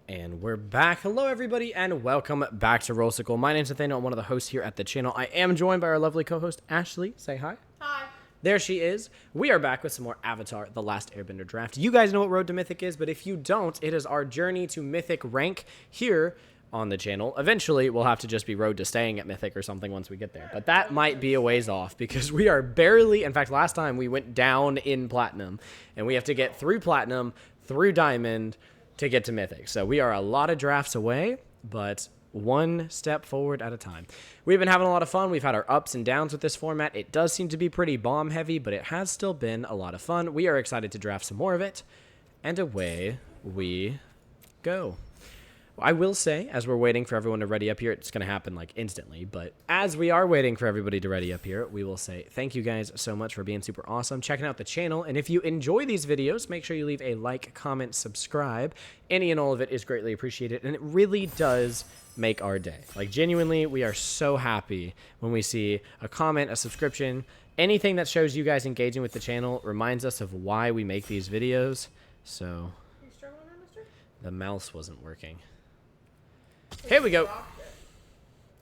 And we're back. Hello, everybody, and welcome back to Rollsicle. My name's Nathaniel. I'm one of the hosts here at the channel. I am joined by our lovely co-host, Ashley. Say hi. Hi. There she is. We are back with some more Avatar: The Last Airbender draft. You guys know what Road to Mythic is, but if you don't, it is our journey to Mythic rank here on the channel. Eventually, we'll have to just be Road to staying at Mythic or something once we get there. But that might be a ways off because we are barely... In fact, last time we went down in Platinum, and we have to get through Platinum, through Diamond, to get to Mythic. So we are a lot of drafts away, but one step forward at a time. We've been having a lot of fun. We've had our ups and downs with this format. It does seem to be pretty bomb heavy, but it has still been a lot of fun. We are excited to draft some more of it, and away we go. I will say, as we're waiting for everyone to ready up here, it's going to happen like instantly, but as we are waiting for everybody to ready up here, we will say thank you guys so much for being super awesome, checking out the channel, and if you enjoy these videos, make sure you leave a like, comment, subscribe. Any and all of it is greatly appreciated, and it really does make our day. Like, genuinely, we are so happy when we see a comment, a subscription, anything that shows you guys engaging with the channel, reminds us of why we make these videos. So, You struggling there, mister? the mouse wasn't working. Here we go.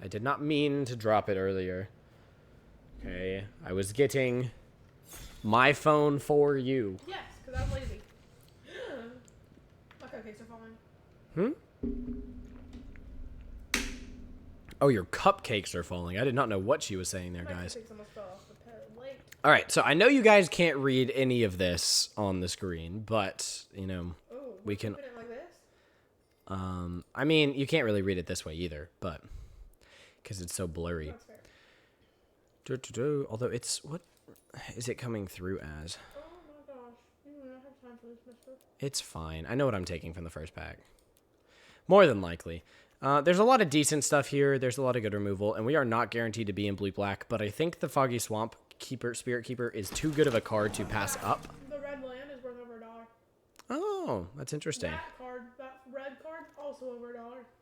I did not mean to drop it earlier. Okay, I was getting my phone for you. Yes, because I'm lazy. My cupcakes are falling. Oh, your cupcakes are falling. I did not know what she was saying there, My guys. cupcakes almost fell off the plate. All right, so I know you guys can't read any of this on the screen, but, you know, Oh, we can... Open it like this? I mean, you can't really read it this way either, but... Because it's so blurry. That's fair. Although it's... What is it coming through as? Oh my gosh. You do not have time for this, mister. It's fine. I know what I'm taking from the first pack. More than likely. There's a lot of decent stuff here. There's a lot of good removal, and we are not guaranteed to be in blue-black, but I think the Foggy Swamp Spirit Keeper is too good of a card to pass up. The red land is worth over $1. Oh, that's interesting. That red card, also over $1.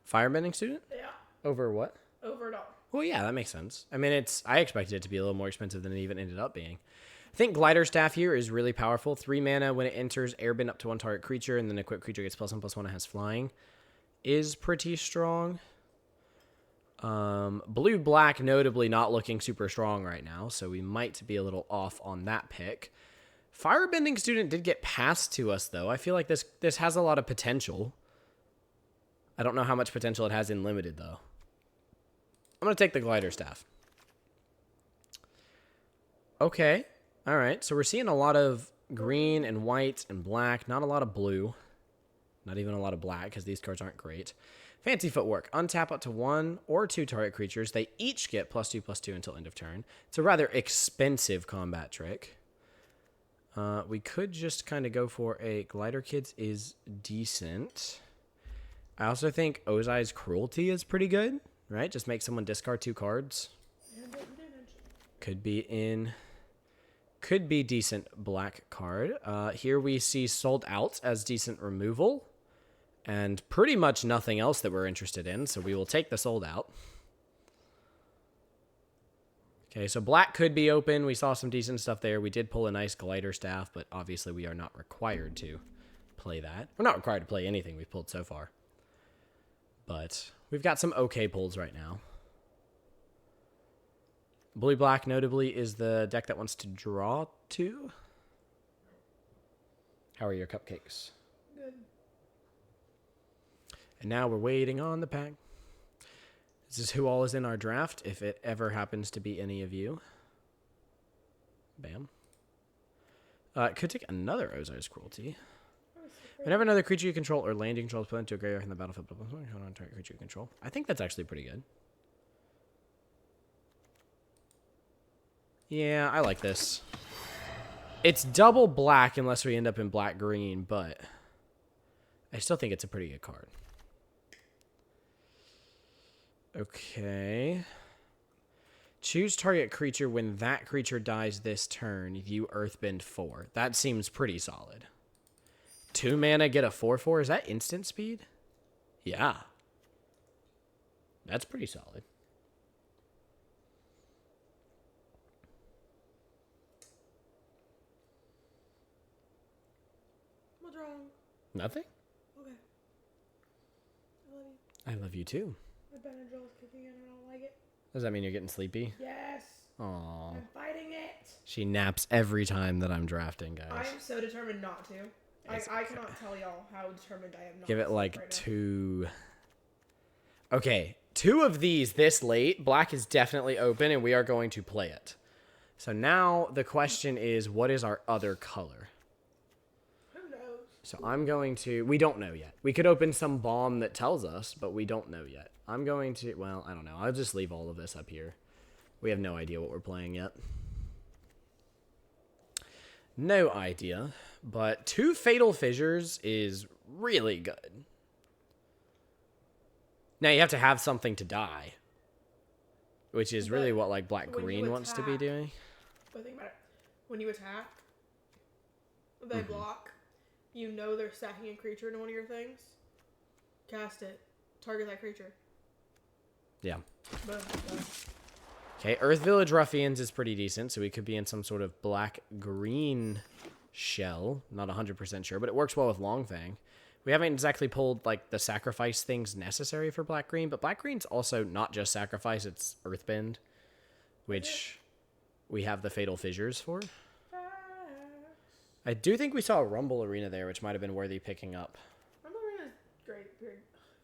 Firebending Student? Yeah, Over what? over $1. Well, yeah, that makes sense. I mean, I expected it to be a little more expensive than it even ended up being. I think Glider Staff here is really powerful. 3 mana when it enters, airbend up to 1 target creature, and then a quick creature gets +1/+1 and has flying. Is pretty strong. Blue-black notably not looking super strong right now, so we might be a little off on that pick. Firebending Student did get passed to us, though. I feel like this has a lot of potential. I don't know how much potential it has in Limited, though. I'm going to take the Glider Staff. Okay. All right. So we're seeing a lot of green and white and black. Not a lot of blue. Not even a lot of black because these cards aren't great. Fancy Footwork. Untap up to 1 or 2 target creatures. They each get +2/+2 until end of turn. It's a rather expensive combat trick. We could just kind of go for a Glider Kids is decent. I also think Ozai's Cruelty is pretty good. Right? Just make someone discard 2 cards. Could be decent black card. Here we see Sold Out as decent removal. And pretty much nothing else that we're interested in. So we will take the Sold Out. Okay, so black could be open. We saw some decent stuff there. We did pull a nice Glider Staff, but obviously we are not required to play that. We're not required to play anything we've pulled so far. But we've got some okay pulls right now. Blue-black, notably, is the deck that wants to draw 2. How are your cupcakes? Good. And now we're waiting on the pack. This is who all is in our draft, if it ever happens to be any of you. Bam. Could take another Ozar's Cruelty. Whenever another creature you control or land you control is put into a graveyard in the battlefield, hold on, target creature you control. I think that's actually pretty good. Yeah, I like this. It's double black unless we end up in black-green, but I still think it's a pretty good card. Okay. Choose target creature when that creature dies this turn. You earthbend 4. That seems pretty solid. 2 mana, get a 4/4. Is that instant speed? Yeah. That's pretty solid. What's wrong? Nothing? Okay. I love you. I love you too. My Benadryl is kicking in and I don't like it. Does that mean you're getting sleepy? Yes. Aww. I'm fighting it. She naps every time that I'm drafting, guys. I am so determined not to. I cannot tell y'all how determined I am not Give to it sleep like right 2. Okay, 2 of these this late. Black is definitely open, and we are going to play it. So now the question is, what is our other color? Who knows? So I'm going to... We don't know yet. We could open some bomb that tells us, but we don't know yet. I'm going to... Well, I don't know. I'll just leave all of this up here. We have no idea what we're playing yet. No idea. But 2 Fatal Fissures is really good. Now you have to have something to die. Which is really what like black-green wants to be doing. But think about it. When you attack, they block. You know they're stacking a creature into one of your things. Cast it. Target that creature. Yeah. Boom. Done. Okay, Earth Village Ruffians is pretty decent, so we could be in some sort of black-green shell. Not 100% sure, but it works well with Longfang. We haven't exactly pulled, like, the sacrifice things necessary for black-green, but black-green's also not just sacrifice, it's Earthbend, which we have the Fatal Fissures for. I do think we saw a Rumble Arena there, which might have been worthy picking up. Rumble Arena's great. If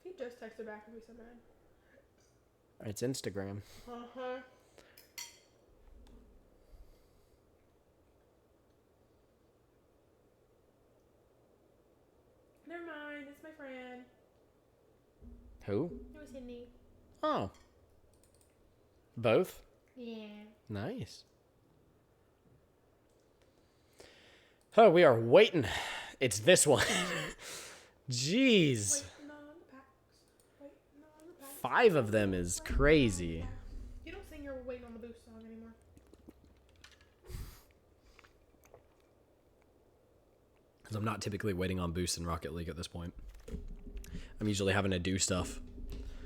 he just texted back, I'd be so mad. It's Instagram. Uh-huh. Never mind. It's my friend. Who? It was Sydney. Oh. Both? Yeah. Nice. Oh, we are waiting. It's this one. Jeez. Waiting on the packs. Waiting on the packs. 5 of them is crazy. You don't sing your Waiting on the Boost song anymore. Because I'm not typically waiting on boosts in Rocket League at this point. I'm usually having to do stuff.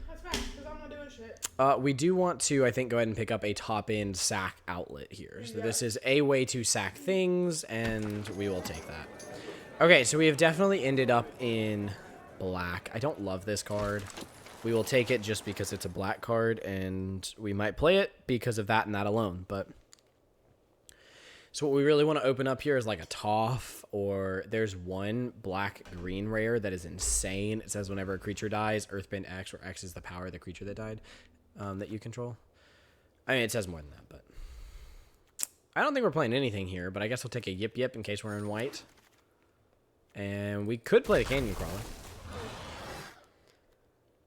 That's fine, because I'm not doing shit. We do want to, I think, go ahead and pick up a top-end sack outlet here. So this is a way to sack things, and we will take that. Okay, so we have definitely ended up in black. I don't love this card. We will take it just because it's a black card, and we might play it because of that and that alone. But so what we really want to open up here is like a Toph, or there's one black-green rare that is insane. It says whenever a creature dies, Earthbend X, where X is the power of the creature that died, that you control. I mean, it says more than that, but I don't think we're playing anything here, but I guess we'll take a Yip Yip in case we're in white. And we could play the Canyon Crawler.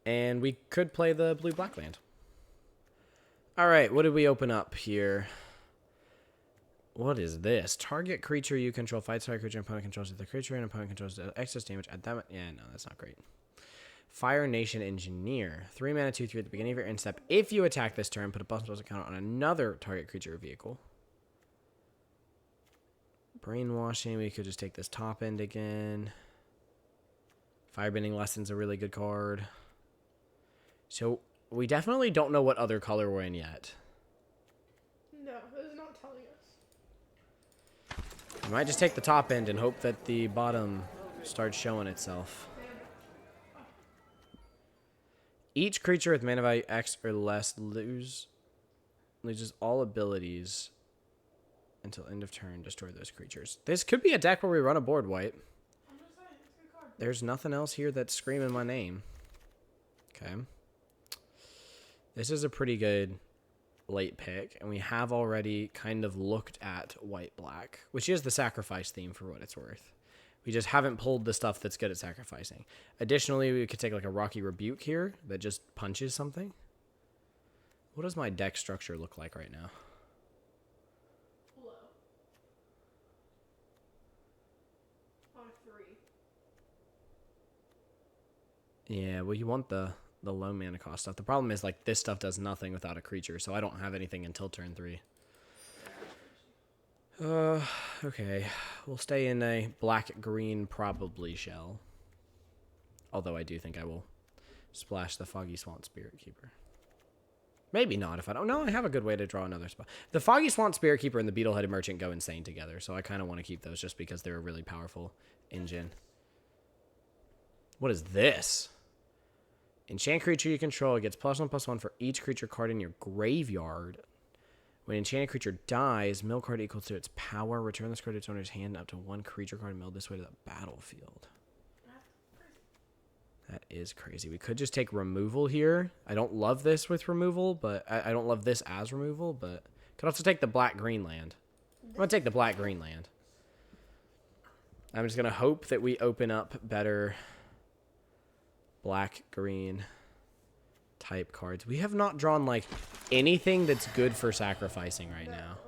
And we could play the blue-black land. Alright, what did we open up here? What is this? Target creature you control fights target creature and opponent controls the creature and opponent controls excess damage at that. Yeah, no, that's not great. Fire Nation Engineer. 3 mana, 2/3 at the beginning of your end step. If you attack this turn, put a plus counter on another target creature or vehicle. Brainwashing. We could just take this top end again. Firebending Lesson's a really good card. So we definitely don't know what other color we're in yet. No, this is not telling us. We might just take the top end and hope that the bottom starts showing itself. Each creature with mana value X or less loses all abilities until end of turn. Destroy those creatures. This could be a deck where we run a board white. I'm just saying, it's a good card. There's nothing else here that's screaming my name. Okay. This is a pretty good late pick, and we have already kind of looked at white-black, which is the sacrifice theme for what it's worth. We just haven't pulled the stuff that's good at sacrificing. Additionally, we could take like a Rocky Rebuke here that just punches something. What does my deck structure look like right now? Low. On 3. Yeah, well, you want the low mana cost stuff. The problem is, like, this stuff does nothing without a creature, so I don't have anything until turn 3. Okay. We'll stay in a black-green probably shell. Although I do think I will splash the Foggy Swamp Spirit Keeper. Maybe not if I don't know. I have a good way to draw another spot. The Foggy Swamp Spirit Keeper and the Beetle-Headed Merchant go insane together, so I kind of want to keep those just because they're a really powerful engine. What is this? Enchant creature you control. It gets +1/+1 for each creature card in your graveyard. When an enchanted creature dies, mill card equals to its power. Return this card to its owner's hand up to one creature card milled this way to the battlefield. That is crazy. We could just take removal here. I don't love this with removal, but I don't love this as removal, but could also take the black-green land. I'm going to take the black-green land. I'm just going to hope that we open up better black-green type cards. We have not drawn, like, anything that's good for sacrificing right now.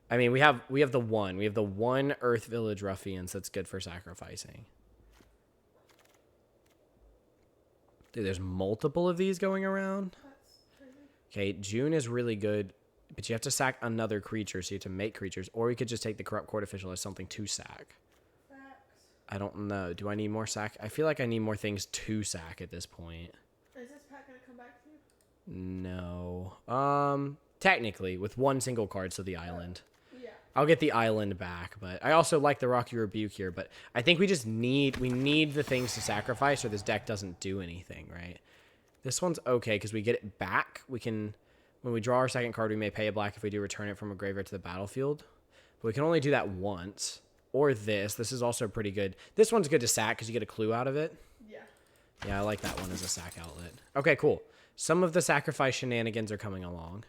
I mean, we have the one. We have the one Earth Village Ruffians that's good for sacrificing. Dude, there's multiple of these going around. Okay, June is really good, but you have to sack another creature, so you have to make creatures. Or we could just take the Corrupt Court Official as something to sack. I don't know. Do I need more sack? I feel like I need more things to sack at this point. Is this pack going to come back to you? No. Technically, with one single card, so the island. Yeah. I'll get the island back, but I also like the Rocky Rebuke here, but I think we just need the things to sacrifice or this deck doesn't do anything, right? This one's okay because we get it back. We can, when we draw our second card, we may pay a black if we do return it from a graveyard to the battlefield, but we can only do that once. Or this is also pretty good. This one's good to sack because you get a clue out of it. Yeah. Yeah, I like that one as a sack outlet. Okay, cool. Some of the sacrifice shenanigans are coming along.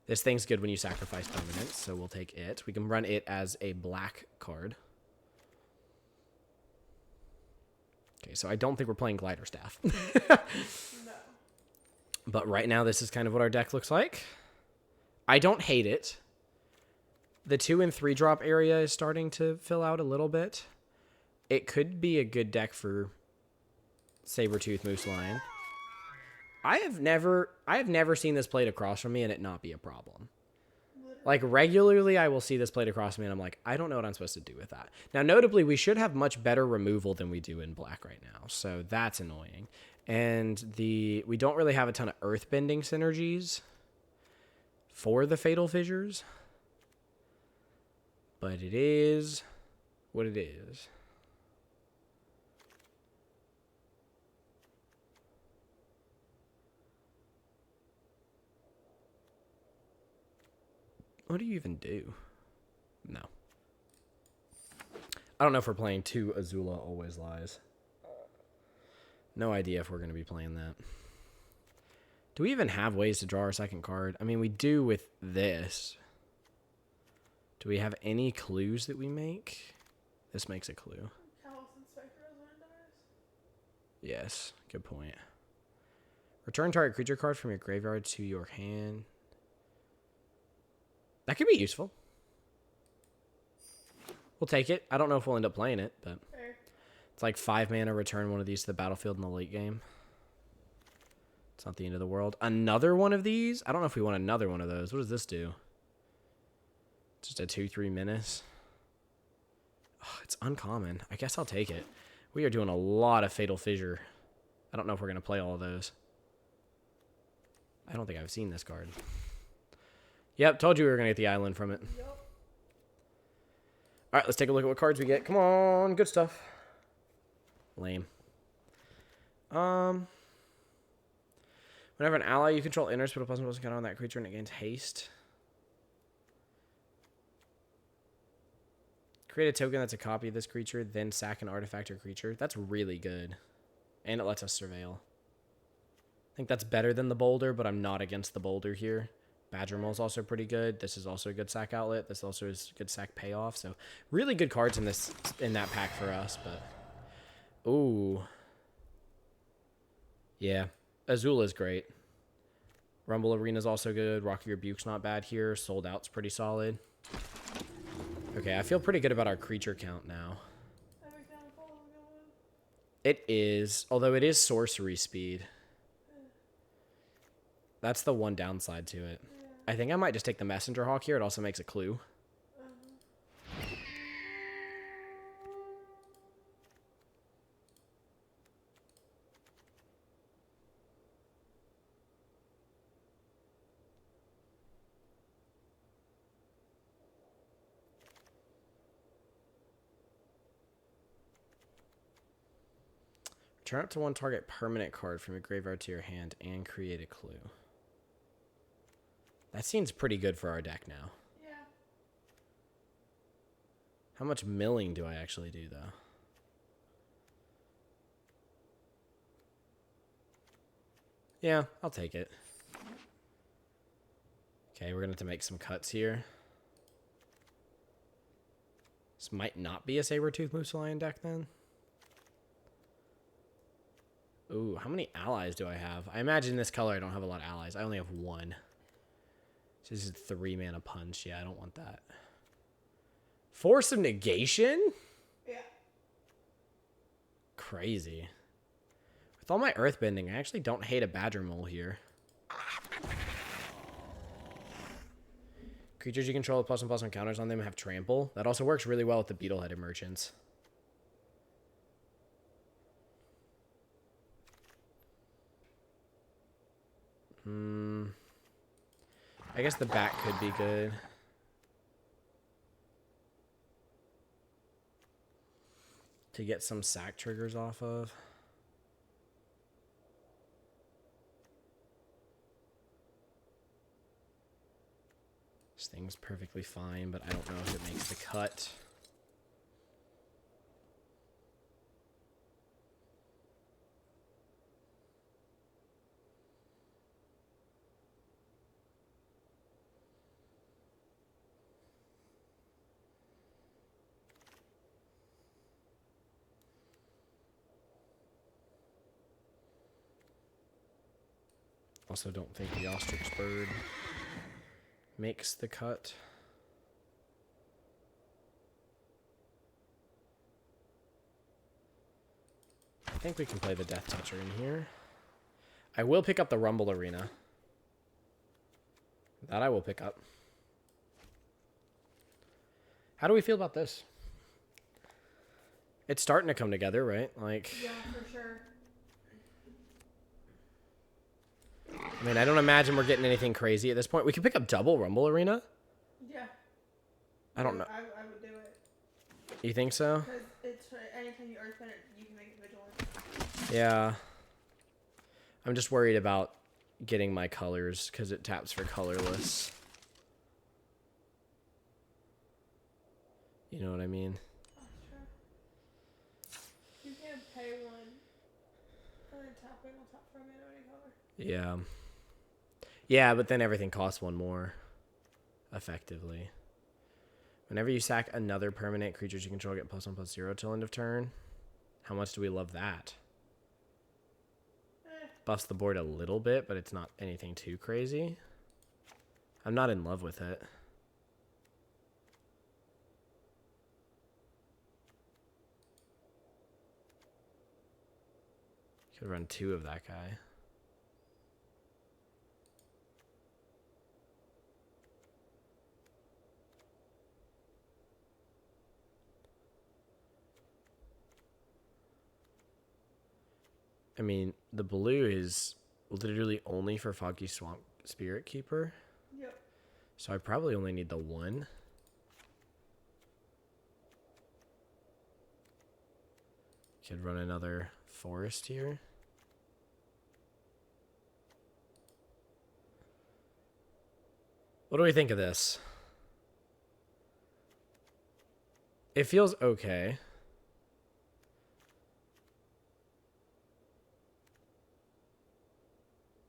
This thing's good when you sacrifice permanents, so we'll take it. We can run it as a black card. Okay, so I don't think we're playing Glider Staff. No. But right now, this is kind of what our deck looks like. I don't hate it. The 2 and 3 drop area is starting to fill out a little bit. It could be a good deck for Sabertooth Moose Lion. I have never seen this played across from me and it not be a problem. Like, regularly, I will see this played across from me and I'm like, I don't know what I'm supposed to do with that. Now, notably, we should have much better removal than we do in black right now, so that's annoying. And we don't really have a ton of earthbending synergies for the Fatal Fissures. But it is what it is. What do you even do? No. I don't know if we're playing 2 Azula Always Lies. No idea if we're going to be playing that. Do we even have ways to draw our second card? I mean, we do with this. Do we have any clues that we make? This makes a clue. Yes, good point. Return target creature card from your graveyard to your hand. That could be useful. We'll take it. I don't know if we'll end up playing it, but it's like 5 mana, return one of these to the battlefield in the late game. It's not the end of the world. Another one of these? I don't know if we want another one of those. What does this do? Just a 2/3 menace. Oh, it's uncommon. I guess I'll take it. We are doing a lot of Fatal Fissure. I don't know if we're going to play all of those. I don't think I've seen this card. Yep, told you we were going to get the island from it. Yep. All right, let's take a look at what cards we get. Come on, good stuff. Lame. Whenever an ally you control enters, put a +1/+1 counter on that creature and it gains haste. Create a token that's a copy of this creature, then sack an artifact or creature. That's really good. And it lets us surveil. I think that's better than the boulder, but I'm not against the boulder here. Badger Mole is also pretty good. This is also a good sack outlet. This also is good sack payoff. So really good cards in that pack for us. But ooh, yeah, Azula is great. Rumble Arena is also good. Rocky Rebuke's not bad here. Sold Out's pretty solid. Okay, I feel pretty good about our creature count now. It is, although it is sorcery speed. That's the one downside to it. Yeah. I think I might just take the Messenger Hawk here. It also makes a clue. Turn up to one target permanent card from your graveyard to your hand and create a clue. That seems pretty good for our deck now. Yeah. How much milling do I actually do, though? Yeah, I'll take it. Okay, we're going to have to make some cuts here. This might not be a Saber-Tooth Moose Lion deck, then. Ooh, how many allies do I have? I imagine this color I don't have a lot of allies. I only have one. So this is 3 mana punch. Yeah, I don't want that. Force of Negation? Yeah. Crazy. With all my earthbending, I actually don't hate a Badger Mole here. Creatures you control with +1/+1 counters on them have trample. That also works really well with the beetle-headed merchants. I guess the back could be good. To get some sack triggers off of. This thing's perfectly fine, but I don't know if it makes the cut. Also don't think the ostrich bird makes the cut. I think we can play the Death Toucher in here. I will pick up the Rumble Arena. That I will pick up. How do we feel about this? It's starting to come together, right? Like, Yeah, for sure. I mean, I don't imagine we're getting anything crazy at this point. We could pick up double Rumble Arena. Yeah. I don't know. I would do it. You think so? Because it's anytime you earthbend it, you can make it vigilant. Yeah. I'm just worried about getting my colors because it taps for colorless. You know what I mean? That's true. You can pay one and then tap it on top for a mana of any color. Yeah. Yeah, but then everything costs one more. Effectively. Whenever you sack another permanent, creatures you control get +1/+0 till end of turn. How much do we love that? Buffs the board a little bit, but it's not anything too crazy. I'm not in love with it. Could run 2 of that guy. I mean, the blue is literally only for Foggy Swamp Spirit Keeper. Yep. So I probably only need the 1. Could run another forest here. What do we think of this? It feels okay.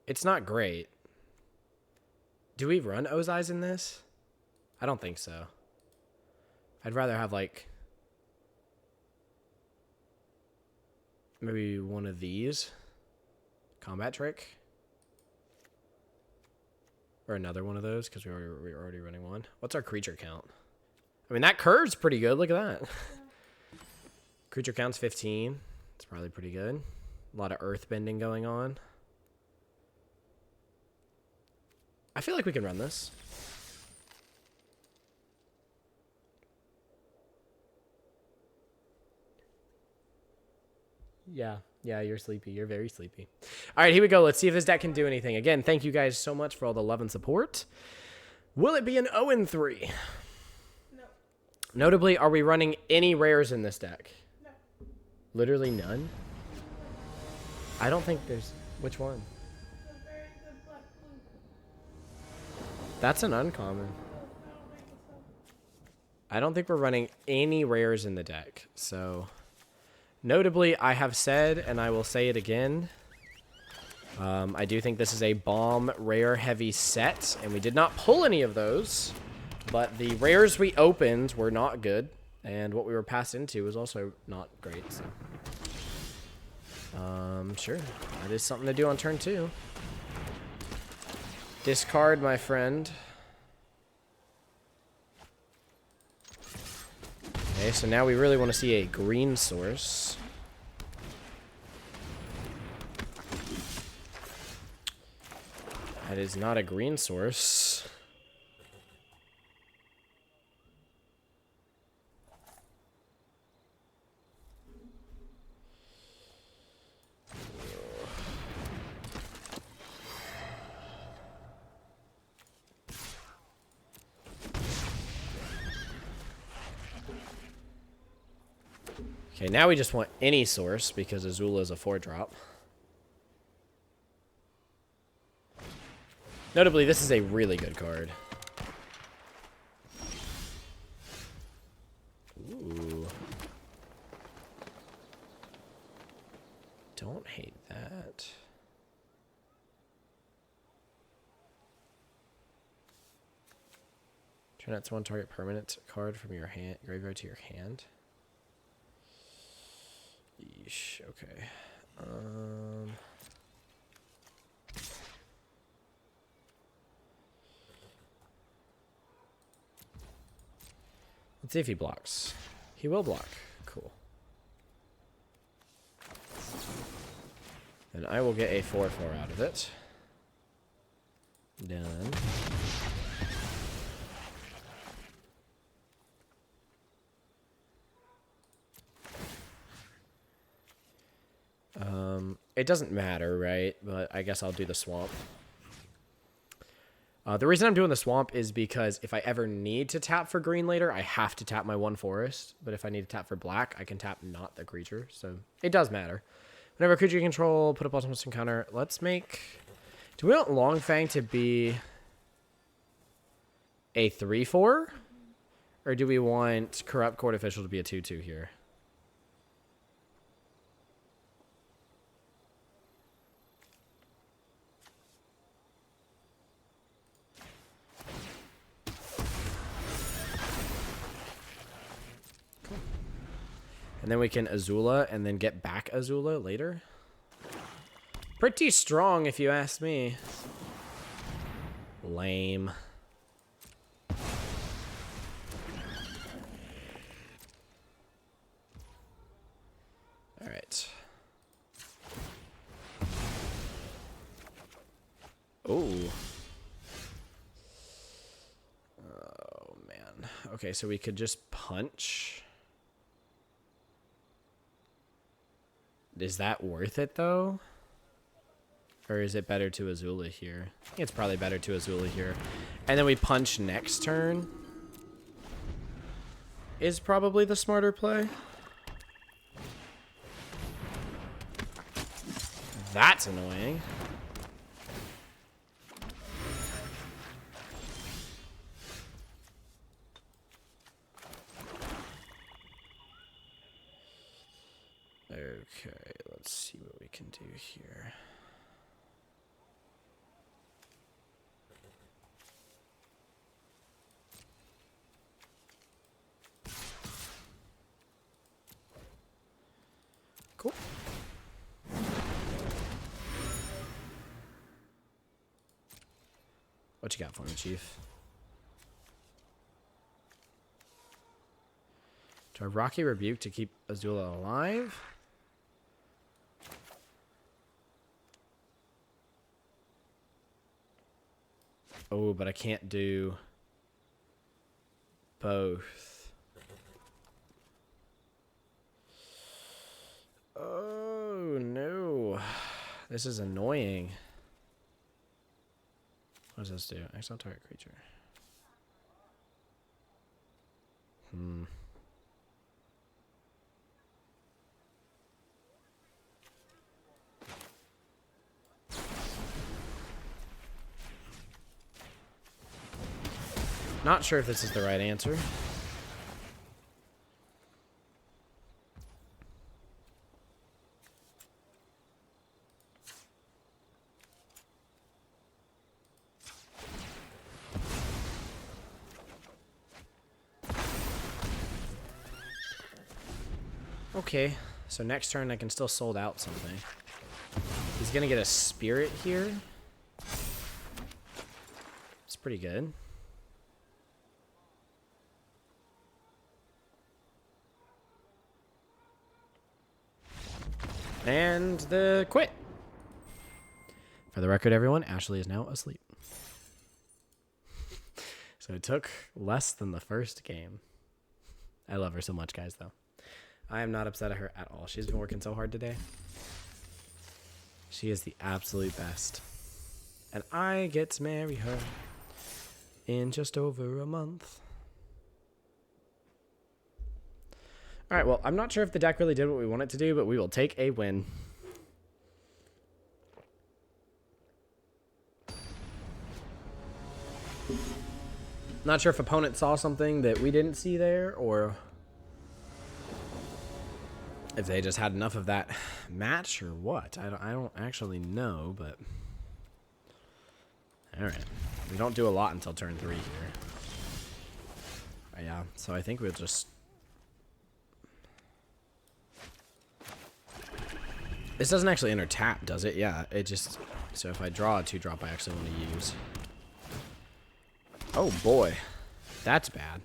It's not great. Do we run Ozai's in this? I don't think so. I'd rather have like maybe one of these. Combat Trick. Or another one of those because we're already running one. What's our creature count? I mean, that curve's pretty good. Look at that. Yeah. Creature count's 15. It's probably pretty good. A lot of earth bending going on. I feel like we can run this. Yeah, you're sleepy. You're very sleepy. All right, here we go. Let's see if this deck can do anything. Again, thank you guys so much for all the love and support. Will it be an 0-3? No. Notably, are we running any rares in this deck? No. Literally none? I don't think there's... Which one? The black blue. That's an uncommon. I don't think so. I don't think we're running any rares in the deck. So, notably, I have said, and I will say it again, I do think this is a bomb rare heavy set, and we did not pull any of those, but the rares we opened were not good, and what we were passed into was also not great. So. Sure, that is something to do on turn 2. Discard, my friend. Okay, so now we really want to see a green source. That is not a green source. Okay, now we just want any source because Azula is a 4-drop. Notably, this is a really good card. Ooh. Don't hate that. Try not to one target permanent card from your hand, graveyard to your hand. Yeesh, okay. Let's see if he blocks. He will block. Cool. And I will get a 4/4 out of it. Done. It doesn't matter, right? But I guess I'll do the swamp. The reason I'm doing the swamp is because if I ever need to tap for green later, I have to tap my 1 forest. But if I need to tap for black, I can tap not the creature. So it does matter. Whenever a creature you control, put up ultimate encounter. Let's make... Do we want Longfang to be a 3/4? Or do we want Corrupt Court Official to be a 2/2 here? And then we can Azula and then get back Azula later. Pretty strong, if you ask me. Lame. All right. Oh. Oh, man. Okay, so we could just punch. Is that worth it, though? Or is it better to Azula here? I think it's probably better to Azula here. And then we punch next turn. Is probably the smarter play. That's annoying. Okay, let's see what we can do here. Cool. What you got for me, Chief? Do I Rocky Rebuke to keep Azula alive? Oh, but I can't do both. Oh, no. This is annoying. What does this do? Exile target creature. Not sure if this is the right answer. Okay, so next turn I can still sold out something. He's gonna get a spirit here. It's pretty good. And the quit. For the record, everyone, Ashley is now asleep. So it took less than the first game. I love her so much, guys, though. I am not upset at her at all. She's been working so hard today. She is the absolute best. And I get to marry her in just over a month. All right, well, I'm not sure if the deck really did what we want it to do, but we will take a win. Not sure if opponent saw something that we didn't see there, or if they just had enough of that match or what. I don't actually know, but all right. We don't do a lot until turn 3 here. Yeah, so I think we'll just... This doesn't actually enter tap, does it? Yeah, it just... So if I draw a 2-drop I actually want to use. Oh boy, that's bad.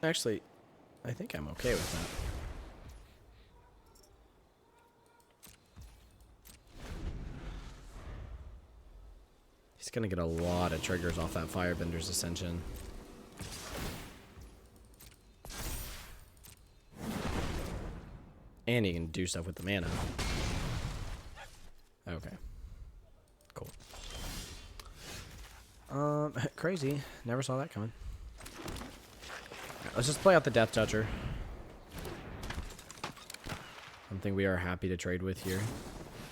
Actually, I think I'm okay with that. He's gonna get a lot of triggers off that Firebender's Ascension. And he can do stuff with the mana. Okay. Cool. Crazy. Never saw that coming. Right, let's just play out the Death Toucher. Something we are happy to trade with here.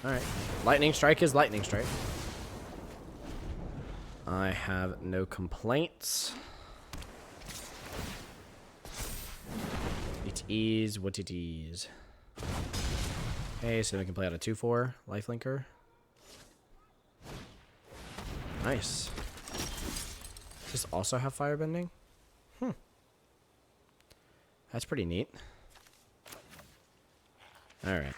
Alright. Lightning Strike is Lightning Strike. I have no complaints. It is what it is. Okay, so we can play out a 2/4 lifelinker. Nice. Does this also have firebending? That's pretty neat. Alright.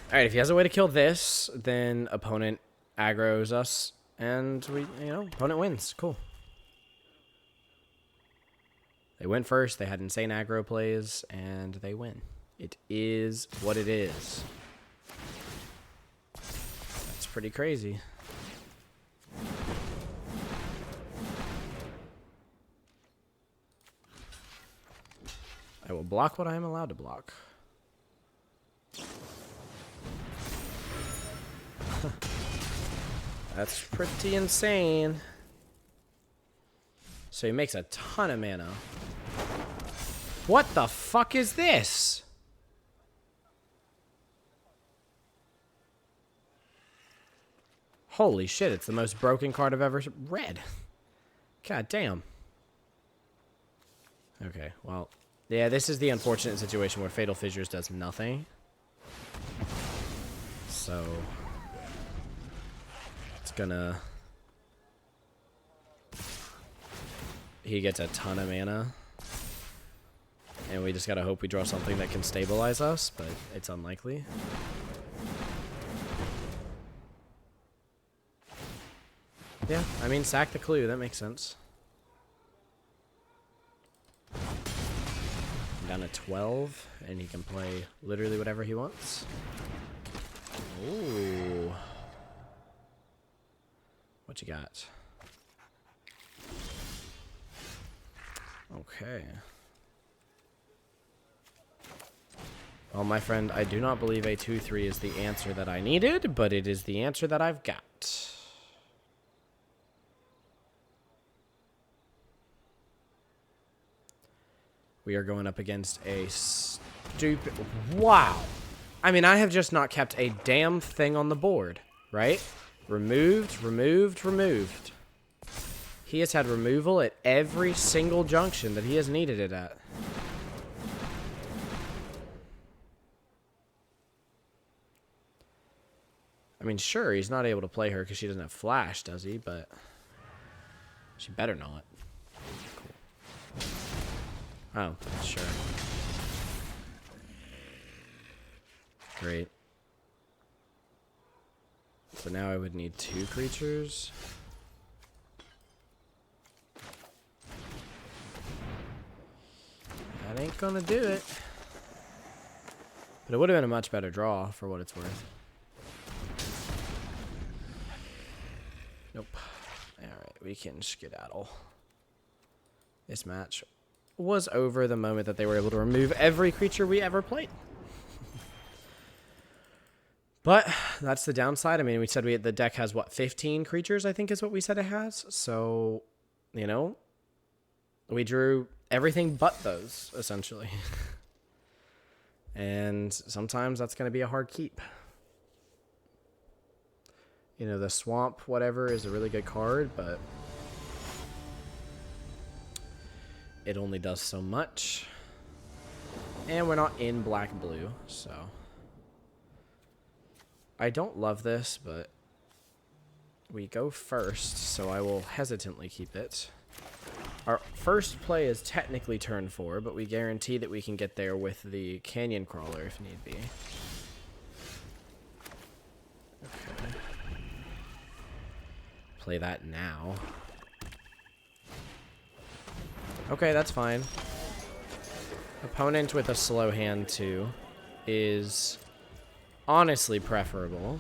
Alright, if he has a way to kill this, then opponent aggroes us, and we, opponent wins. Cool. They went first, they had insane aggro plays, and they win. It is what it is. That's pretty crazy. I will block what I am allowed to block. That's pretty insane. So he makes a ton of mana. What the fuck is this? Holy shit, it's the most broken card I've ever read. God damn. Okay, well, yeah, this is the unfortunate situation where Fatal Fissures does nothing. So it's gonna... He gets a ton of mana. And we just gotta hope we draw something that can stabilize us, but it's unlikely. Yeah, I mean, sack the clue, that makes sense. I'm down to 12, and he can play literally whatever he wants. Ooh. What you got? Okay. Well, my friend, I do not believe a 2/3 is the answer that I needed, but it is the answer that I've got. We are going up against a stupid. Wow. I mean, I have just not kept a damn thing on the board, right? Removed, removed, removed. He has had removal at every single junction that he has needed it at. I mean, sure, he's not able to play her because she doesn't have flash, does he? But she better not. Cool. Oh, sure. Great. So now I would need 2 creatures. That ain't gonna do it. But it would have been a much better draw for what it's worth. Nope. Alright, we can skedaddle. This match was over the moment that they were able to remove every creature we ever played. But that's the downside. I mean, we said the deck has, what, 15 creatures, I think is what we said it has. So, you know, we drew everything but those, essentially. And sometimes that's going to be a hard keep. You know, the Swamp, whatever, is a really good card, but it only does so much. And we're not in black-blue, so I don't love this, but we go first, so I will hesitantly keep it. Our first play is technically turn 4, but we guarantee that we can get there with the Canyon Crawler if need be. Okay. Play that now. Okay, that's fine. Opponent with a slow hand, too, is honestly preferable.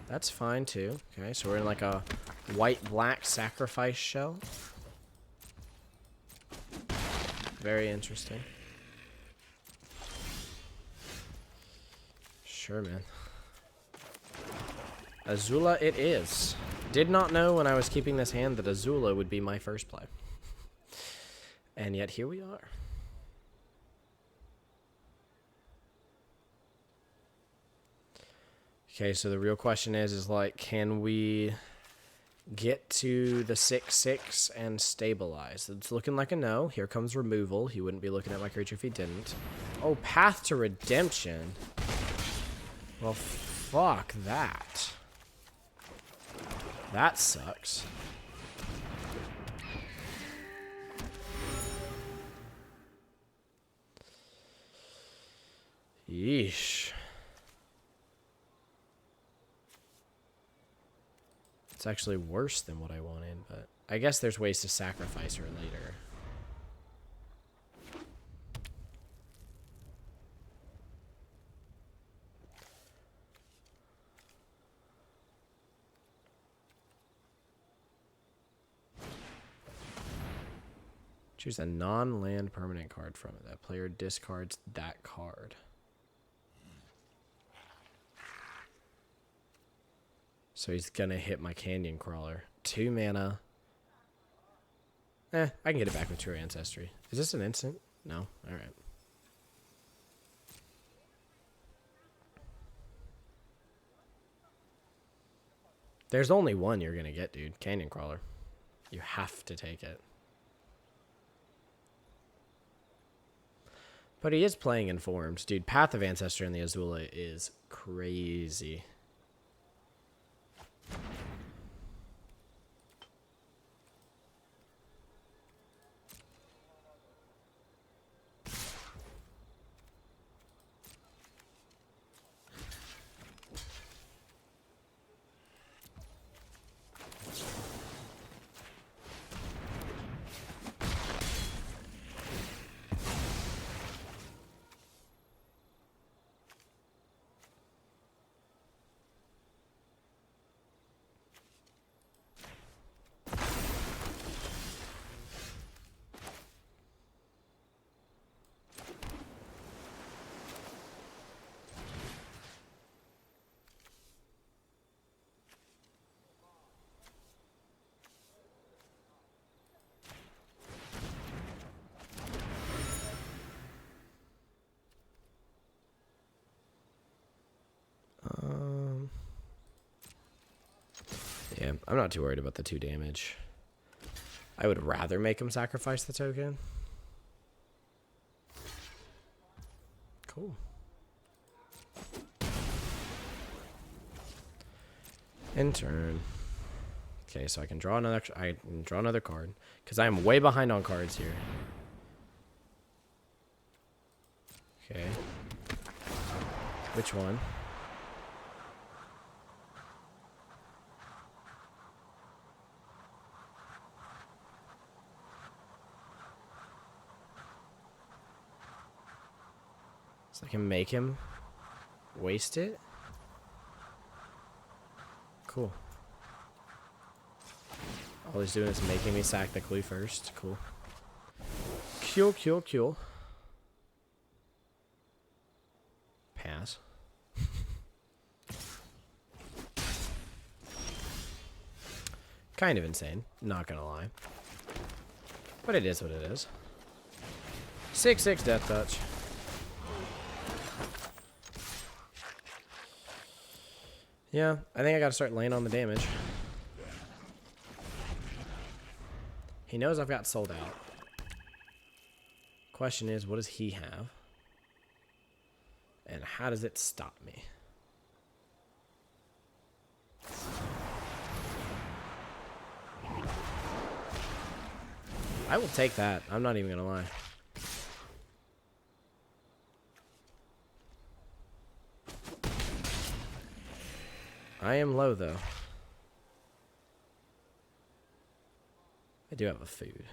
That's fine, too. Okay, so we're in like a white-black sacrifice shell. Very interesting. Sure, man. Azula it is. Did not know when I was keeping this hand that Azula would be my first play. And yet here we are. Okay, so the real question is like, can we get to the 6/6 and stabilize? It's looking like a no. Here comes removal. He wouldn't be looking at my creature if he didn't. Oh, Path to Redemption. Well, fuck that. That sucks. Yeesh. It's actually worse than what I wanted, but I guess there's ways to sacrifice her later. Choose a non-land permanent card from it. That player discards that card. So he's gonna hit my Canyon Crawler. 2 mana. I can get it back with True Ancestry. Is this an instant? No? Alright. There's only one you're gonna get, dude. Canyon Crawler. You have to take it. But he is playing Informed. Dude, Path of Ancestry on the Azula is crazy. Yeah, I'm not too worried about the 2 damage. I would rather make him sacrifice the token. Cool. In turn. Okay, so I can draw another. I can draw another card because I am way behind on cards here. Okay. Which one? So I can make him waste it. Cool. All he's doing is making me sack the clue first. Cool. Cool. Pass. Kind of insane, not gonna lie. But it is what it is. 6/6 death touch. Yeah, I think I gotta start laying on the damage. He knows I've got sold out. Question is, what does he have? And how does it stop me? I will take that. I'm not even gonna lie. I am low though. I do have a food.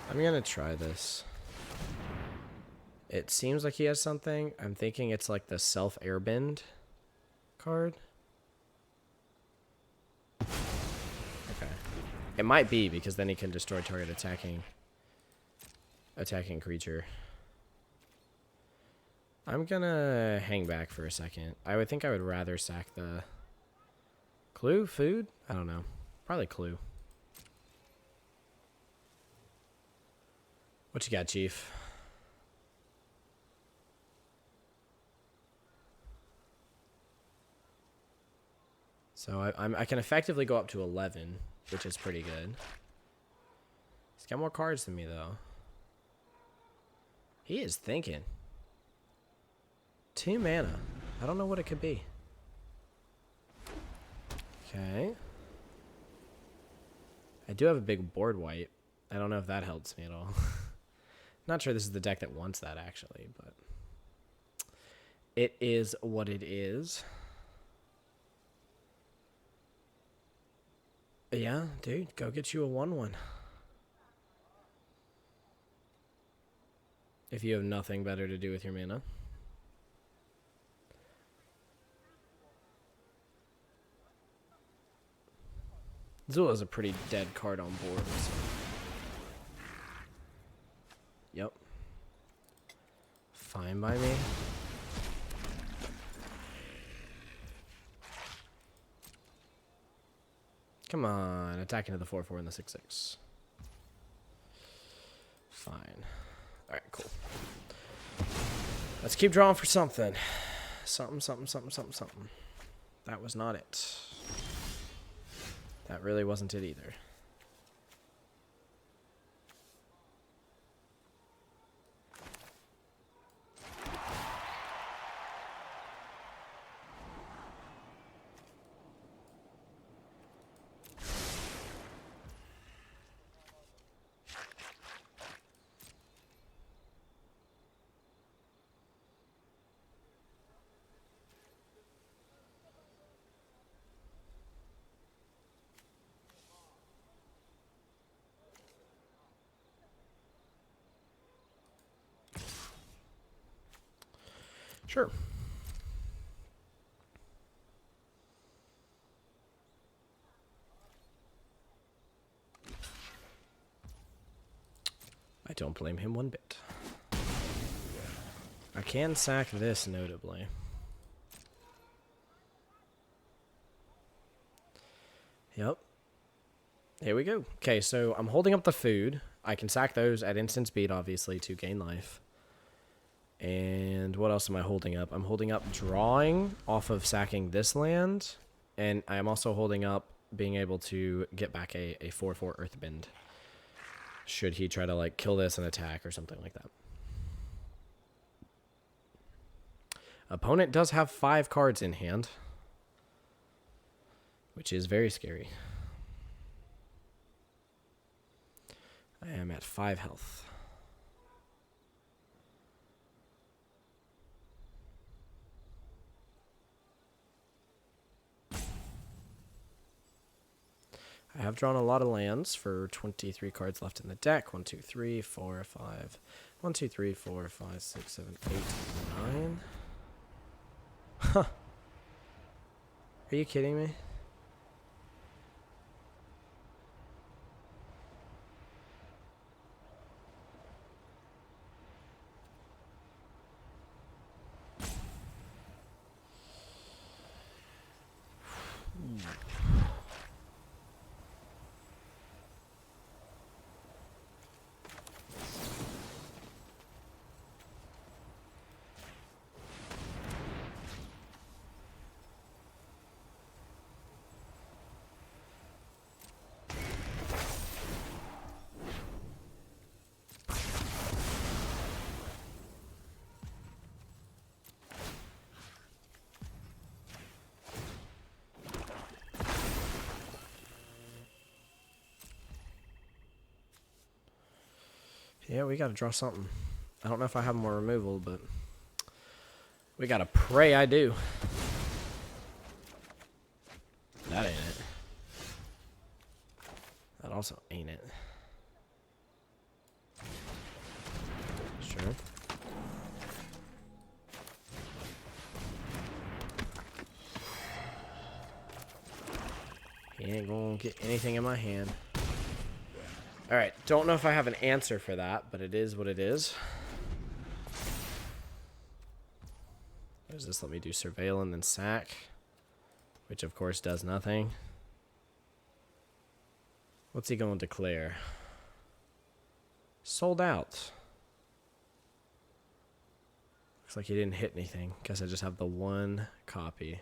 I'm gonna try this. It seems like he has something. I'm thinking it's like the self airbend card. Okay. It might be because then he can destroy target attacking creature. I'm gonna hang back for a second. I would think I would rather sack the clue, food? I don't know. Probably clue. What you got, Chief? So I can effectively go up to 11, which is pretty good. He's got more cards than me, though. He is thinking. 2 mana. I don't know what it could be. Okay. I do have a big board wipe. I don't know if that helps me at all. Not sure this is the deck that wants that, actually, but it is what it is. Yeah, dude, go get you a 1/1. If you have nothing better to do with your mana. Zula's a pretty dead card on board. So. Yep. Fine by me. Come on, attack into the 4/4 and the 6/6. Fine. Alright, cool. Let's keep drawing for something. Something. That was not it. That really wasn't it either. Sure. don't blame him one bit. I can sack this, notably. Yep. Here we go. Okay, so I'm holding up the food. I can sack those at instant speed, obviously, to gain life. And what else am I holding up? I'm holding up drawing off of sacking this land. And I am also holding up being able to get back a 4/4 Earthbend. Should he try to, like, kill this and attack or something like that. Opponent does have 5 cards in hand, which is very scary. I am at 5 health. I have drawn a lot of lands for 23 cards left in the deck. 1, 2, 3, 4, 5. 1, 2, 3, 4, 5, 6, 7, 8, 9. Huh. Are you kidding me? Yeah, we gotta draw something. I don't know if I have more removal, but we gotta pray I do. That ain't it. That also ain't it. Sure. He ain't gonna get anything in my hand. Alright, don't know if I have an answer for that, but it is what it is. What does this let me do? Surveil and then sack, which of course does nothing. What's he going to declare? Sold out. Looks like he didn't hit anything. Guess I just have the one copy.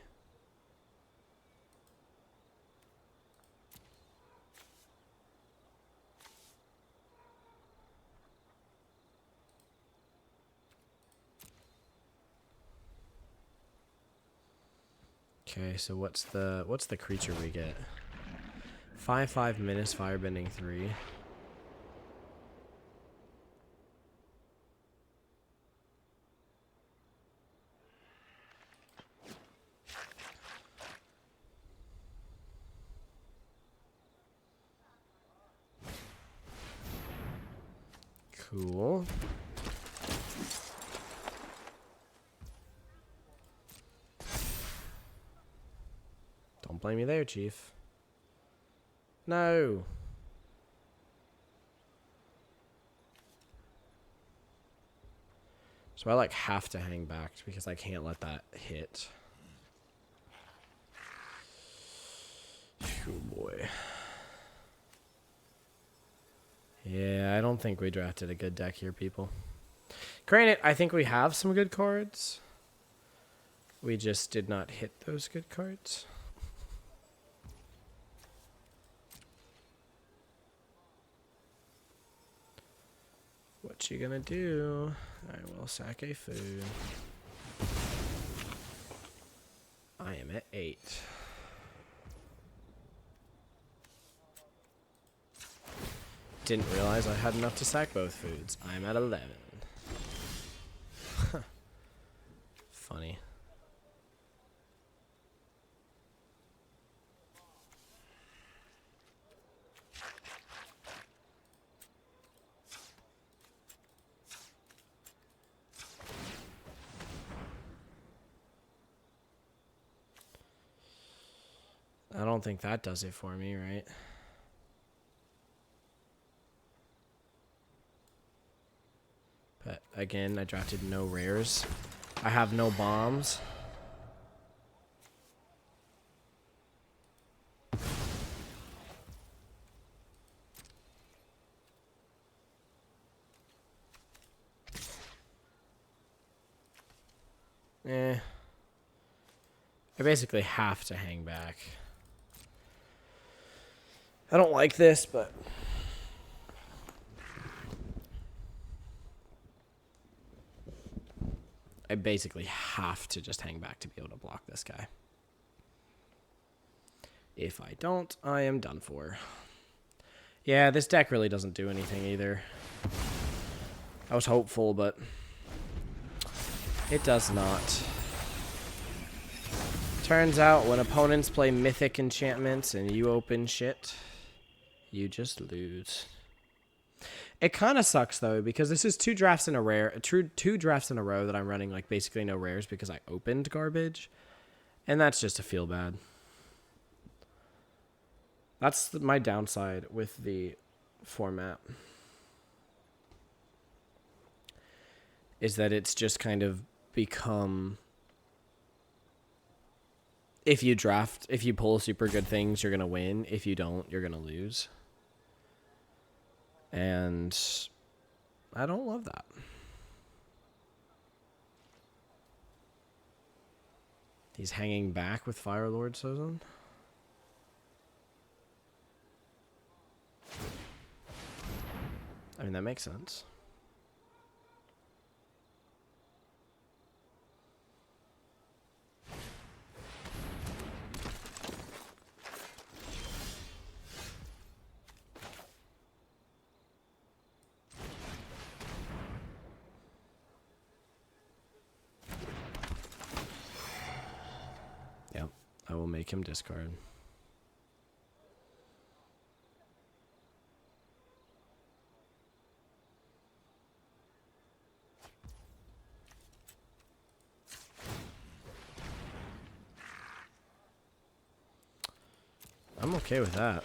Okay, so what's the creature we get? 5/5 Menace, Firebending 3. Cool. Don't blame me there, Chief. No. So I like have to hang back because I can't let that hit. Oh boy. Yeah, I don't think we drafted a good deck here, people. Granted, I think we have some good cards. We just did not hit those good cards. What you gonna do? I will sack a food. I am at 8. Didn't realize I had enough to sack both foods. I'm at 11. Funny. I don't think that does it for me, right? Again, I drafted no rares. I have no bombs. I basically have to hang back. I don't like this, but... I basically have to just hang back to be able to block this guy. If I don't, I am done for. Yeah, this deck really doesn't do anything either. I was hopeful, but it does not. Turns out when opponents play Mythic enchantments and you open shit, you just lose. It kind of sucks though, because this is two drafts in a row that I'm running like basically no rares because I opened garbage, and that's just a feel bad. That's my downside with the format, is that it's just kind of become, if you pull super good things, you're gonna win. If you don't, you're gonna lose. And I don't love that. He's hanging back with Fire Lord Sozon. I mean, that makes sense. Yep, I will make him discard. I'm okay with that.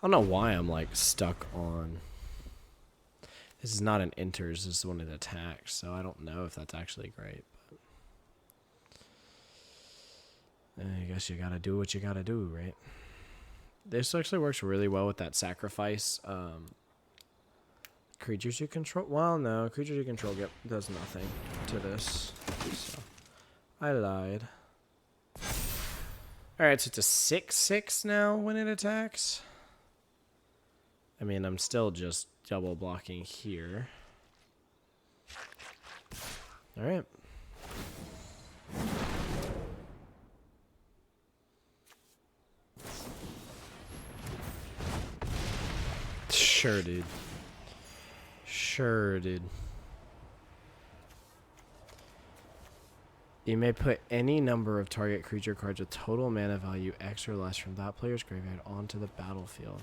I don't know why I'm like stuck on. This is not an enters, this is one that attacks, so I don't know if that's actually great. But I guess you gotta do what you gotta do, right? This actually works really well with that sacrifice. Creatures you control. Well, no, creatures you control does nothing to this. So I lied. Alright, so it's a 6/6 now when it attacks. I mean, I'm still just double blocking here. Alright. Sure, dude. Sure, dude. You may put any number of target creature cards with total mana value X or less from that player's graveyard onto the battlefield.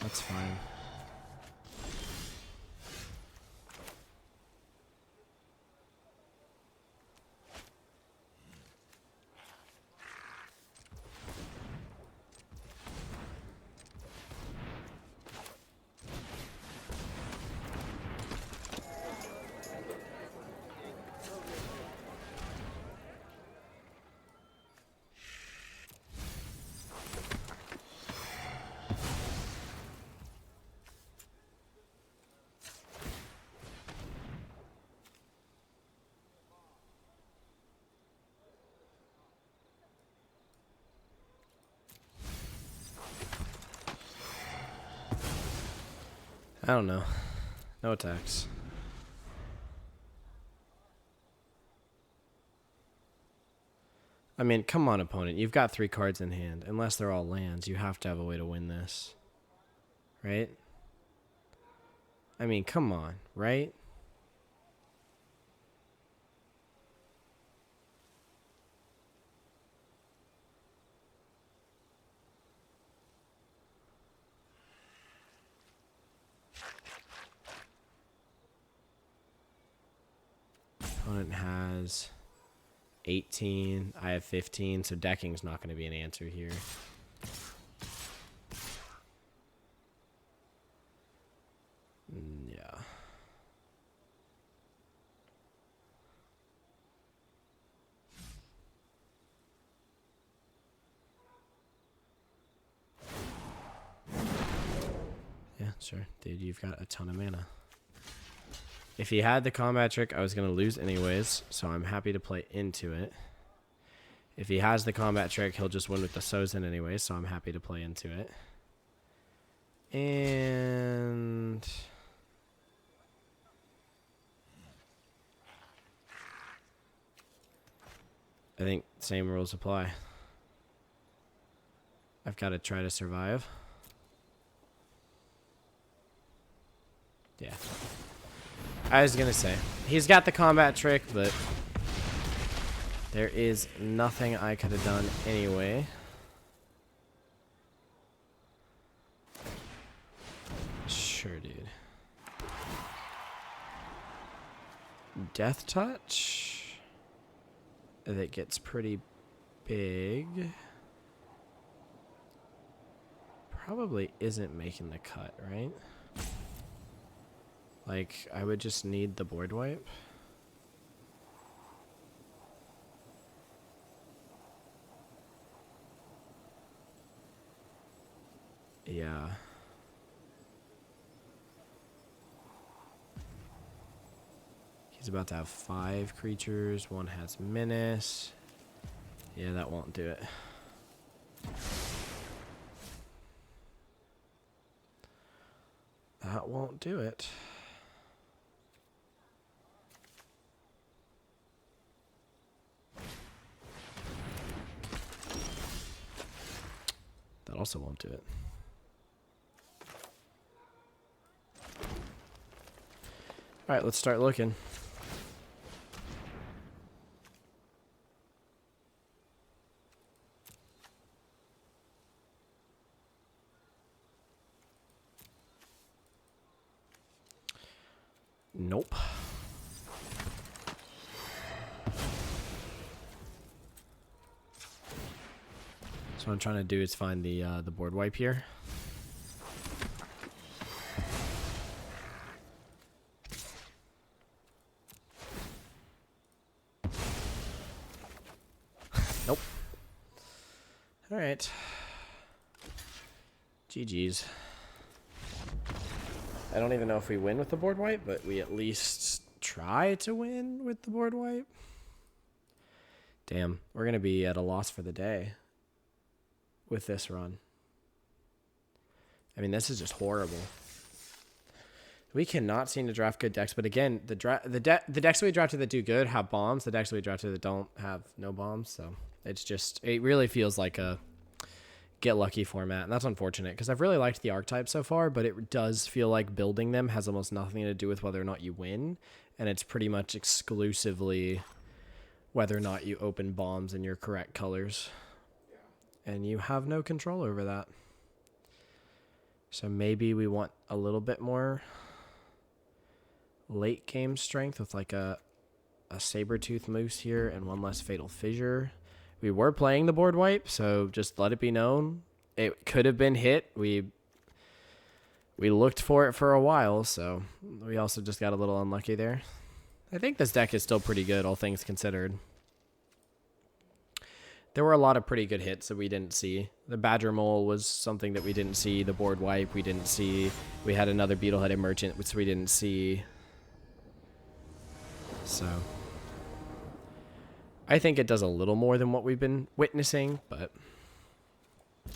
That's fine. I don't know. No attacks. I mean, come on, opponent. You've got 3 cards in hand. Unless they're all lands, you have to have a way to win this. Right? I mean, come on, right? Opponent has 18. I have 15, so decking's not going to be an answer here. Yeah. Yeah, sure. Dude, you've got a ton of mana. If he had the combat trick, I was going to lose anyways, so I'm happy to play into it. If he has the combat trick, he'll just win with the Sozin anyway, so I'm happy to play into it. And... I think same rules apply. I've got to try to survive. Yeah. I was going to say, he's got the combat trick, but there is nothing I could have done anyway. Sure, dude. Death Touch. That gets pretty big. Probably isn't making the cut, right? Like, I would just need the board wipe. Yeah. He's about to have 5 creatures. One has menace. Yeah, that won't do it. That won't do it. That also won't do it. All right, let's start looking. Nope. So what I'm trying to do is find the board wipe here. Nope. All right. GG's. I don't even know if we win with the board wipe, but we at least try to win with the board wipe. Damn, we're going to be at a loss for the day with this run. I mean, this is just horrible. We cannot seem to draft good decks, but again, the decks we drafted that do good have bombs. The decks we drafted that don't have no bombs, so it really feels like a get lucky format, and that's unfortunate because I've really liked the archetype so far, but it does feel like building them has almost nothing to do with whether or not you win, and it's pretty much exclusively whether or not you open bombs in your correct colors, and you have no control over that. So maybe we want a little bit more late game strength with like a saber-tooth moose here and one less fatal fissure. We were playing the board wipe, so just let it be known. It could have been hit. We looked for it for a while, so we also just got a little unlucky there. I think this deck is still pretty good, all things considered. There were a lot of pretty good hits that we didn't see. The Badger Mole was something that we didn't see. The board wipe we didn't see. We had another Beetle-Headed Merchant, which we didn't see. So I think it does a little more than what we've been witnessing, but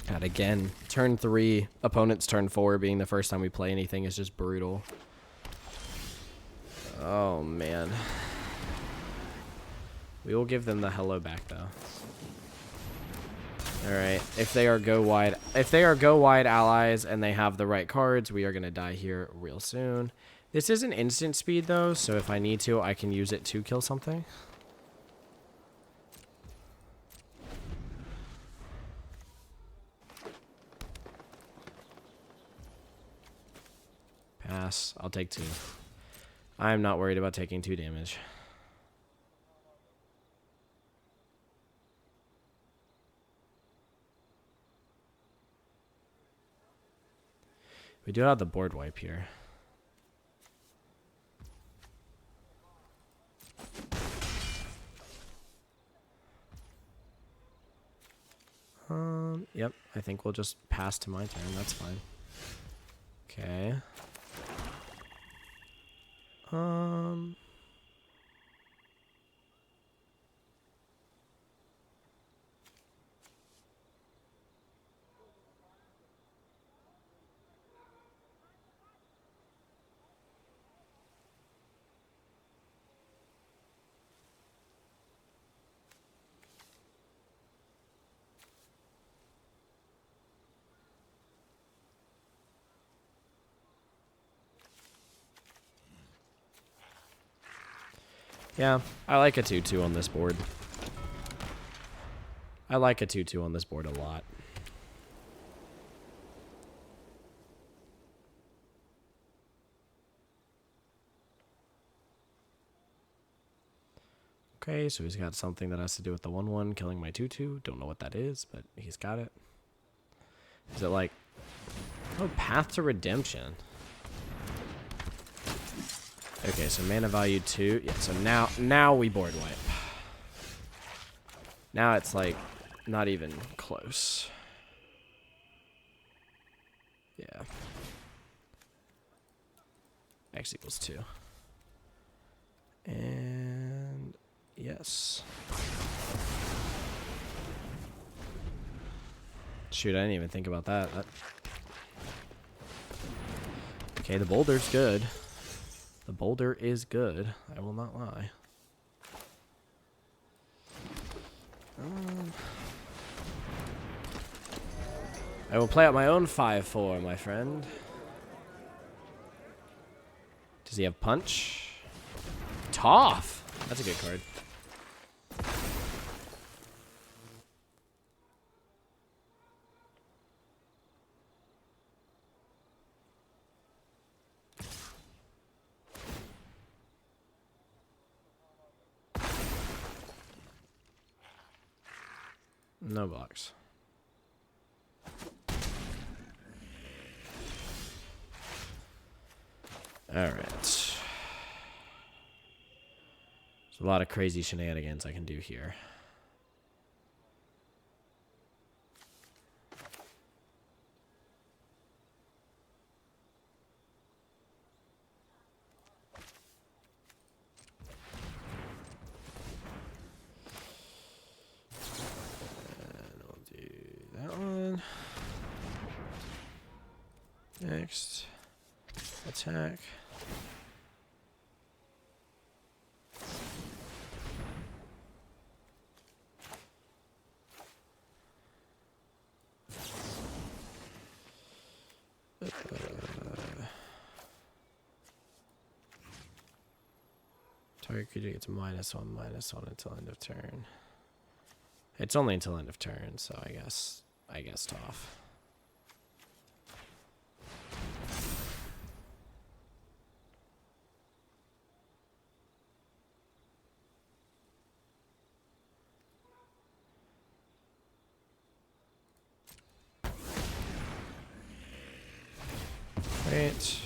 God, again, turn 3, opponent's turn 4 being the first time we play anything is just brutal. Oh, man. We will give them the hello back, though. Alright, if they are go wide allies and they have the right cards, we are going to die here real soon. This isn't instant speed, though, so if I need to, I can use it to kill something. Pass. I'll take 2. I'm not worried about taking 2 damage. We do have the board wipe here. Yep, I think we'll just pass to my turn. That's fine. Okay. Yeah, I like a 2/2 on this board. I like a 2/2 on this board a lot. Okay, so he's got something that has to do with the 1/1 killing my 2/2. Don't know what that is, but he's got it. Is it like... Oh, Path to Redemption. Okay, so mana value 2. Yeah, so now we board wipe. Now it's like not even close. Yeah. X equals 2. And yes. Shoot, I didn't even think about that. Okay, the boulder's good. The boulder is good. I will not lie. I will play out my own 5/4, my friend. Does he have punch? Tough. That's a good card. No blocks. All right. There's a lot of crazy shenanigans I can do here. And we'll do that one. Next. Attack. Target creature gets -1/-1 until end of turn. It's only until end of turn, so I guess tough. Right.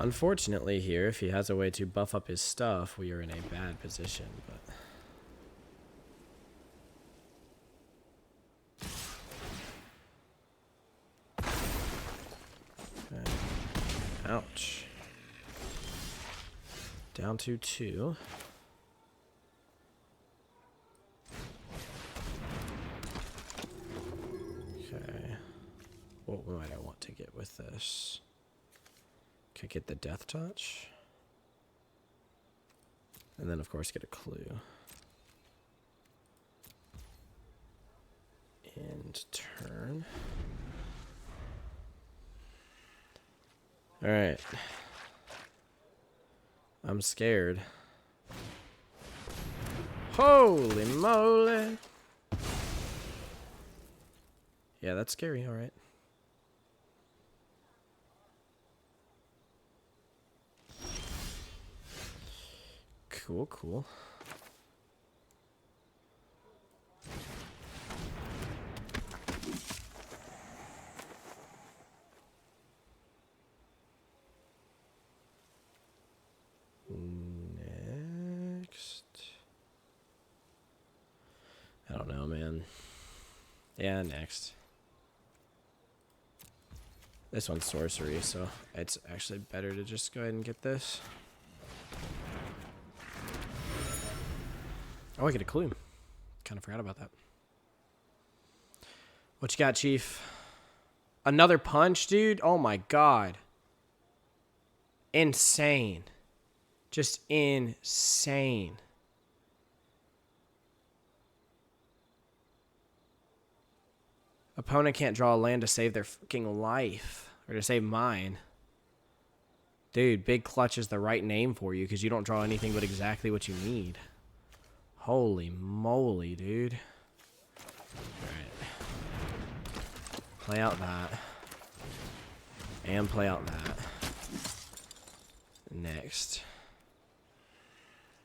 Unfortunately here, if he has a way to buff up his stuff, we are in a bad position, but... Okay. Down to 2. Okay. What might I want to get with this? Can I get the Death Touch? And then, of course, get a clue. End turn. Alright. I'm scared. Holy moly! Yeah, that's scary, alright. Cool, cool. Next. I don't know, man. Yeah, next. This one's sorcery, so it's actually better to just go ahead and get this. Oh, I get a clue. Kind of forgot about that. What you got, Chief? Another punch, dude? Oh my god. Insane. Just insane. Opponent can't draw a land to save their fucking life. Or to save mine. Dude, Big Clutch is the right name for you because you don't draw anything but exactly what you need. Holy moly, dude. Alright. Play out that. And play out that. Next.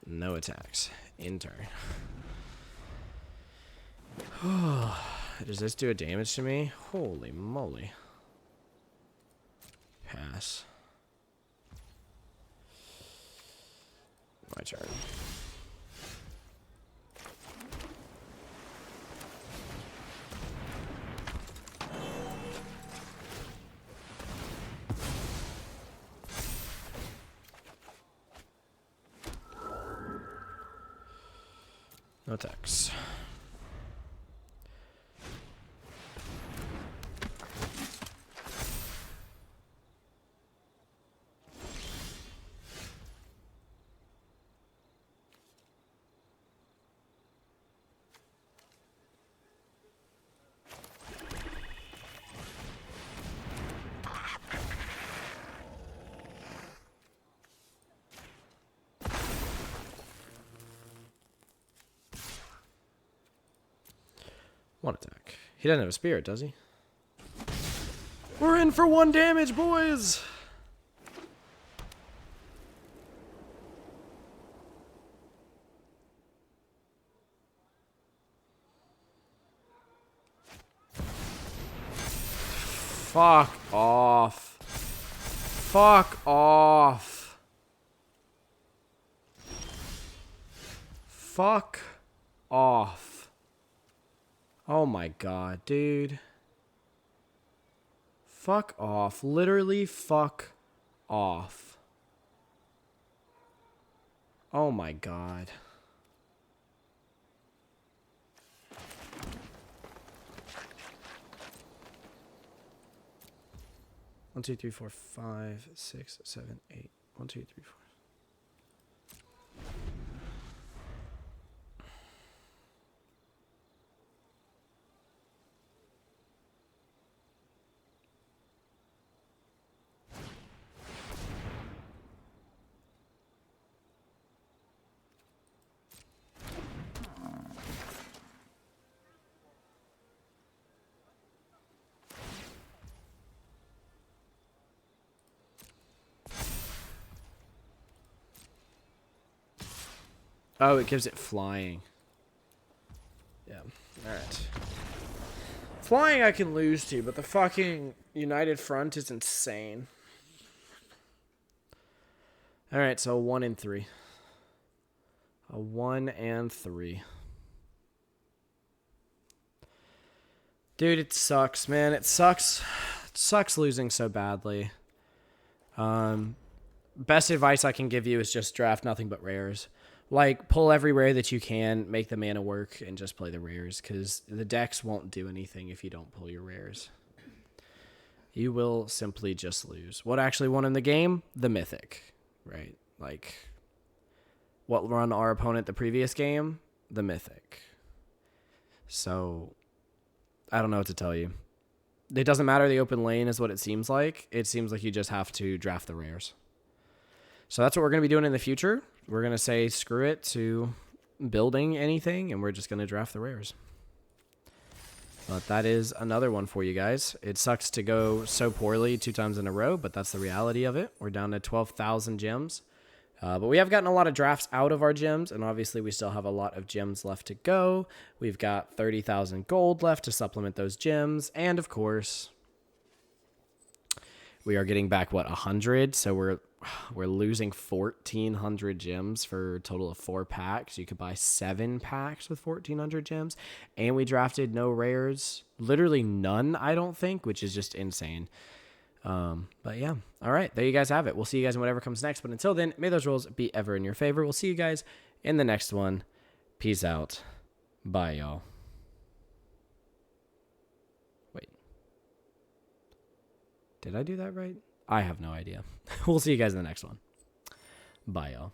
No attacks. In turn. Does this do a damage to me? Holy moly. Pass. My turn. No attacks. One attack. He doesn't have a spirit, does he? We're in for 1 damage, boys! Fuck off. Fuck off. Fuck off. Oh my god, dude. Fuck off. Literally fuck off. Oh my god. One, two, three, four, 5, 6, 7, 8. 1, 2, 3, 4. Oh, it gives it flying. Yeah. Alright. Flying I can lose to, but the fucking United Front is insane. Alright, so 1 and 3. A 1 and 3. Dude, it sucks, man. It sucks. It sucks losing so badly. best advice I can give you is just draft nothing but rares. Like, pull every rare that you can, make the mana work, and just play the rares, because the decks won't do anything if you don't pull your rares. You will simply just lose. What actually won in the game? The Mythic, right? Like, what run our opponent the previous game? The Mythic. So, I don't know what to tell you. It doesn't matter the open lane is what it seems like. It seems like you just have to draft the rares. So that's what we're going to be doing in the future. We're going to say screw it to building anything, and we're just going to draft the rares. But that is another one for you guys. It sucks to go so poorly 2 times in a row, but that's the reality of it. We're down to 12,000 gems. But we have gotten a lot of drafts out of our gems, and obviously we still have a lot of gems left to go. We've got 30,000 gold left to supplement those gems, and of course, we are getting back, 100? So we're losing 1,400 gems for a total of 4 packs. You could buy 7 packs with 1,400 gems, and we drafted no rares, literally none, I don't think, which is just insane. But yeah, all right, there you guys have it. We'll see you guys in whatever comes next, but until then, may those rolls be ever in your favor. We'll see you guys in the next one. Peace out. Bye, y'all. Wait, did I do that right? I have no idea. We'll see you guys in the next one. Bye, y'all.